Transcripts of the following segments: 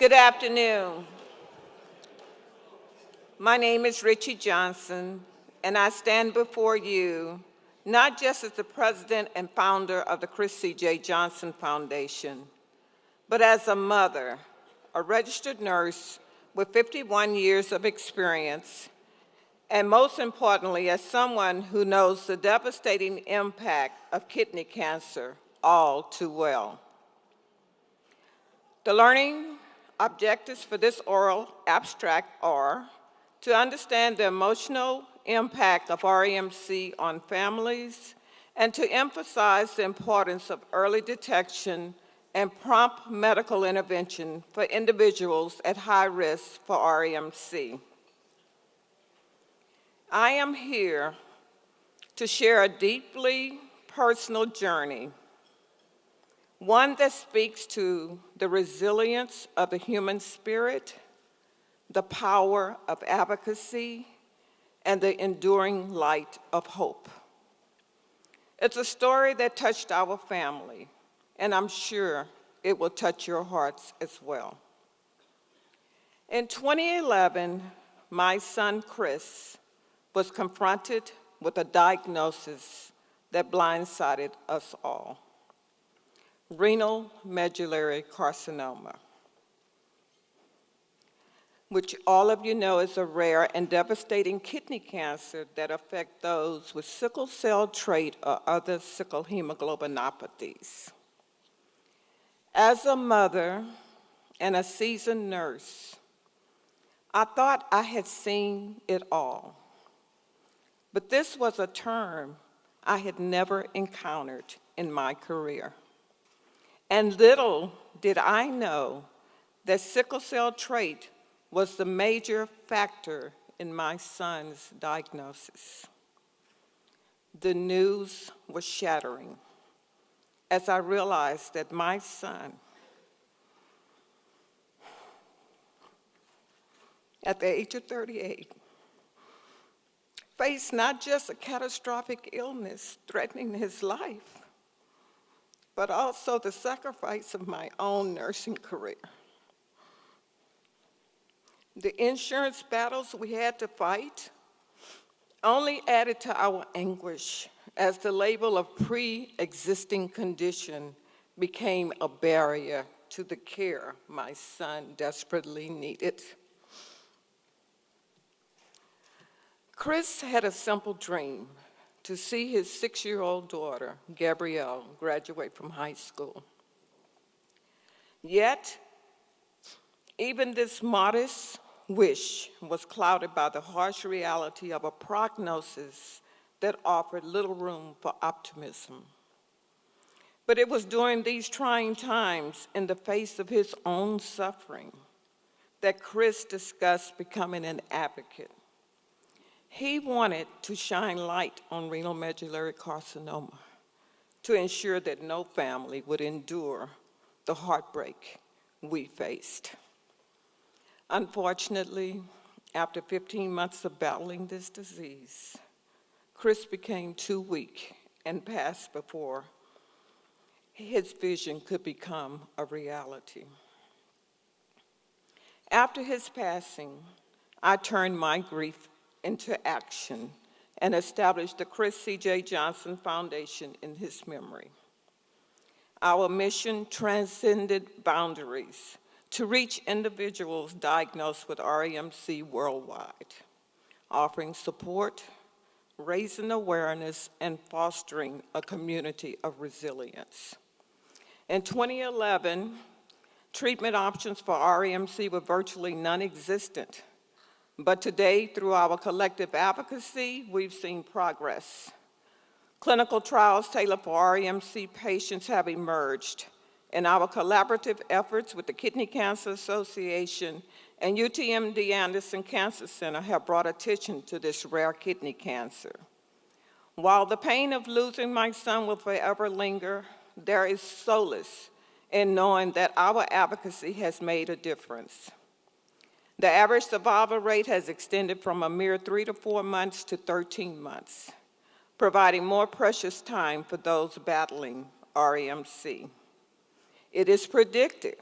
Good afternoon. My name is Richie Johnson, and I stand before you not just as the president and founder of the Chris C.J. Johnson Foundation, but as a mother, a registered nurse with 51 years of experience, and most importantly, as someone who knows the devastating impact of kidney cancer all too well. The learning objectives for this oral abstract are to understand the emotional impact of REMC on families and to emphasize the importance of early detection and prompt medical intervention for individuals at high risk for REMC. I am here to share a deeply personal journey, one that speaks to the resilience of the human spirit, the power of advocacy, and the enduring light of hope. It's a story that touched our family, and I'm sure it will touch your hearts as well. In 2011, my son Chris was confronted with a diagnosis that blindsided us all: renal medullary carcinoma, which all of you know is a rare and devastating kidney cancer that affects those with sickle cell trait or other sickle hemoglobinopathies. As a mother and a seasoned nurse, I thought I had seen it all. But this was a term I had never encountered in my career. And little did I know that sickle cell trait was the major factor in my son's diagnosis. The news was shattering as I realized that my son, at the age of 38, faced not just a catastrophic illness threatening his life, but also the sacrifice of my own nursing career. The insurance battles we had to fight only added to our anguish as the label of pre-existing condition became a barrier to the care my son desperately needed. Chris had a simple dream: to see his 6-year-old daughter, Gabrielle, graduate from high school. Yet, even this modest wish was clouded by the harsh reality of a prognosis that offered little room for optimism. But it was during these trying times, in the face of his own suffering, that Chris discussed becoming an advocate. He wanted to shine light on renal medullary carcinoma to ensure that no family would endure the heartbreak we faced. Unfortunately, after 15 months of battling this disease, Chris became too weak and passed before his vision could become a reality. After his passing, I turned my grief into action and established the Chris C.J. Johnson Foundation in his memory. Our mission transcended boundaries to reach individuals diagnosed with REMC worldwide, offering support, raising awareness, and fostering a community of resilience. In 2011, treatment options for REMC were virtually non-existent. But today, through our collective advocacy, we've seen progress. Clinical trials tailored for REMC patients have emerged, and our collaborative efforts with the Kidney Cancer Association and UTMD Anderson Cancer Center have brought attention to this rare kidney cancer. While the pain of losing my son will forever linger, there is solace in knowing that our advocacy has made a difference. The average survival rate has extended from a mere 3 to 4 months to 13 months, providing more precious time for those battling REMC. It is predicted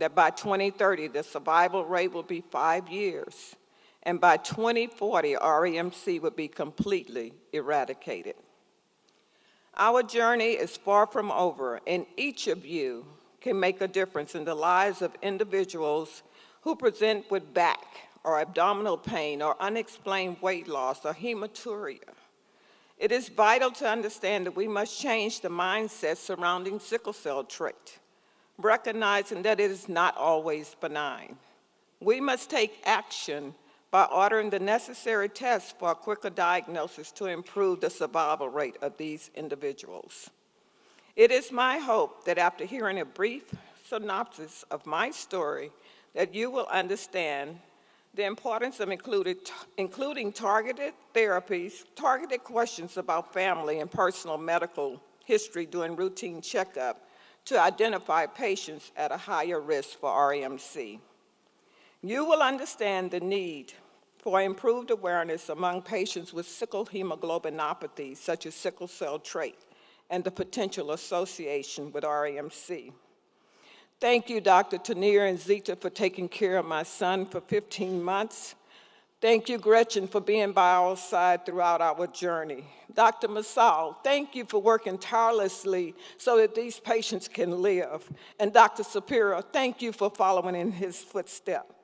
that by 2030, the survival rate will be 5 years, and by 2040, REMC will be completely eradicated. Our journey is far from over, and each of you can make a difference in the lives of individuals who present with back or abdominal pain or unexplained weight loss or hematuria. It is vital to understand that we must change the mindset surrounding sickle cell trait, recognizing that it is not always benign. We must take action by ordering the necessary tests for a quicker diagnosis to improve the survival rate of these individuals. It is my hope that after hearing a brief synopsis of my story, that you will understand the importance of including targeted therapies, targeted questions about family and personal medical history during routine checkup to identify patients at a higher risk for REMC. You will understand the need for improved awareness among patients with sickle hemoglobinopathies, such as sickle cell trait, and the potential association with REMC. Thank you, Dr. Tanier and Zita, for taking care of my son for 15 months. Thank you, Gretchen, for being by our side throughout our journey. Dr. Masal, thank you for working tirelessly so that these patients can live. And Dr. Sapiro, thank you for following in his footsteps.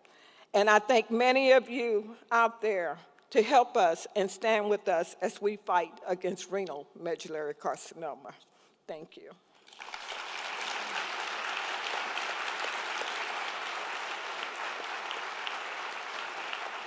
And I thank many of you out there to help us and stand with us as we fight against renal medullary carcinoma. Thank you.